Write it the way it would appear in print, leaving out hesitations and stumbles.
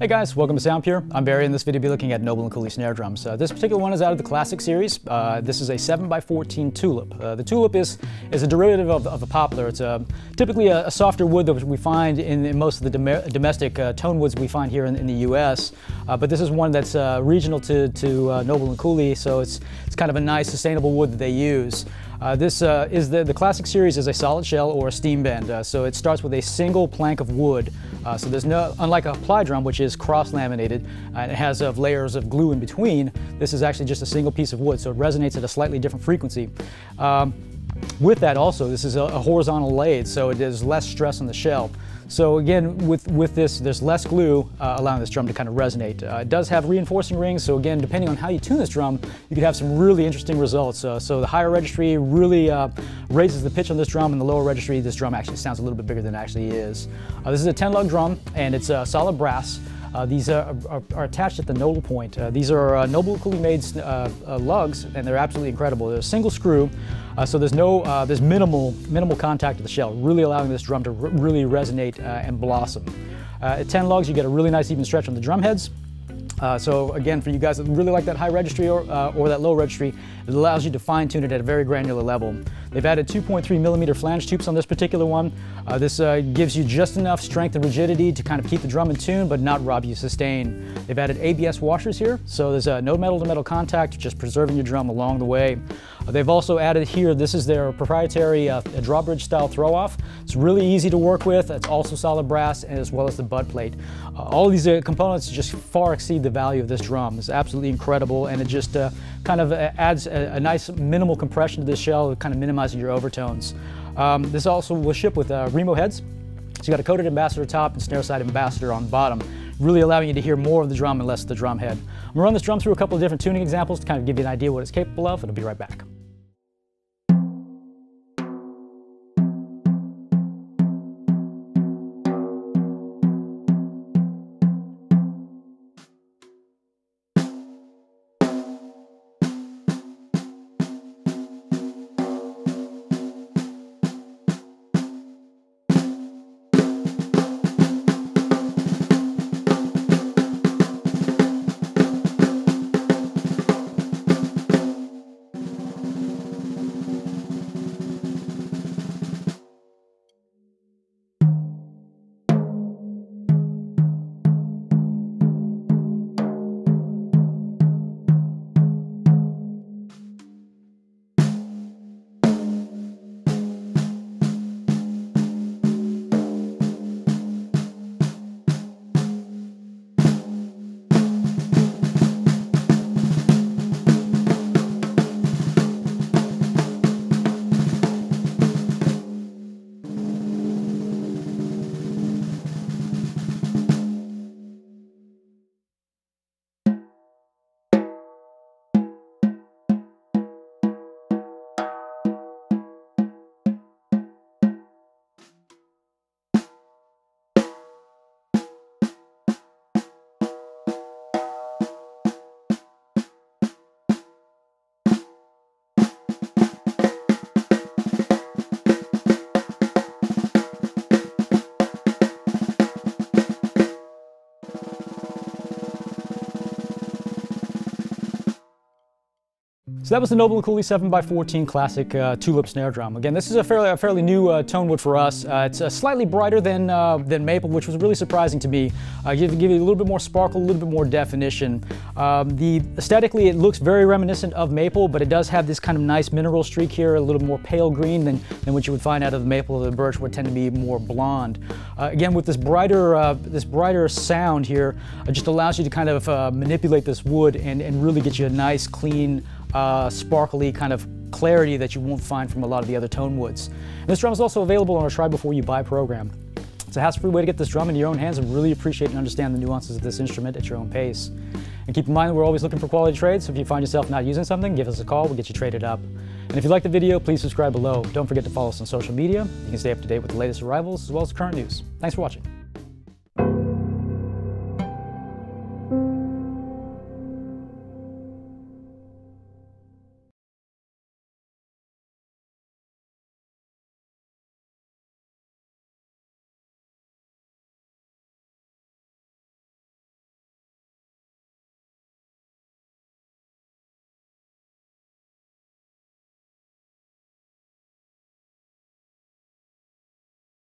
Hey guys, welcome to Sound Pure. I'm Barry. In this video, I'll be looking at Noble Cooley snare drums. This particular one is out of the classic series. This is a 7x14 Tulip. The Tulip is a derivative of the poplar. It's typically a softer wood that we find in most of the domestic tone woods we find here in the U.S. But this is one that's regional to Noble Cooley, so it's kind of a nice, sustainable wood that they use. This is the classic series is a solid shell or a steam bend. So it starts with a single plank of wood. So there's no, unlike a ply drum, which is cross-laminated and it has layers of glue in between, this is actually just a single piece of wood, so it resonates at a slightly different frequency. With that also, this is a horizontal lathe, so there's less stress on the shell. So again, with this, there's less glue allowing this drum to kind of resonate. It does have reinforcing rings, so again, depending on how you tune this drum, you could have some really interesting results. So the higher registry really raises the pitch on this drum, and the lower registry, this drum actually sounds a little bit bigger than it actually is. This is a 10-lug drum, and it's solid brass. These are attached at the nodal point. These are Noble Cooley made lugs, and they're absolutely incredible. They're a single screw, so there's minimal contact with the shell, really allowing this drum to really resonate and blossom. At 10 lugs, you get a really nice even stretch on the drum heads. So again, for you guys that really like that high registry or that low registry, it allows you to fine tune it at a very granular level. They've added 2.3mm flange tubes on this particular one. This gives you just enough strength and rigidity to kind of keep the drum in tune, but not rob you sustain. They've added ABS washers here, so there's no metal-to-metal contact, just preserving your drum along the way. They've also added here, this is their proprietary drawbridge style throw-off. It's really easy to work with. It's also solid brass, as well as the bud plate. All of these components just far exceed the value of this drum. It's absolutely incredible, and it just kind of adds a nice minimal compression to this shell, kind of minimizing your overtones. This also will ship with Remo heads. So you got a coated ambassador top and snare side ambassador on the bottom, really allowing you to hear more of the drum and less of the drum head. I'm gonna run this drum through a couple of different tuning examples to kind of give you an idea what it's capable of, and I'll be right back. So that was the Noble Cooley 7x14 classic Tulip snare drum. Again, this is a fairly new tone wood for us. It's slightly brighter than maple, which was really surprising to me. Give you a little bit more sparkle, a little bit more definition. Aesthetically, it looks very reminiscent of maple, but it does have this kind of nice mineral streak here, a little more pale green than what you would find out of the maple or the birch, would tend to be more blonde. Again, with this brighter sound here, it just allows you to kind of manipulate this wood and really get you a nice, clean, sparkly kind of clarity that you won't find from a lot of the other tone woods. And this drum is also available on our Try Before You Buy program. It's a hassle-free way to get this drum in your own hands and really appreciate and understand the nuances of this instrument at your own pace. And keep in mind that we're always looking for quality trades, so if you find yourself not using something, give us a call, we'll get you traded up. And if you like the video, please subscribe below. Don't forget to follow us on social media. You can stay up to date with the latest arrivals as well as current news. Thanks for watching.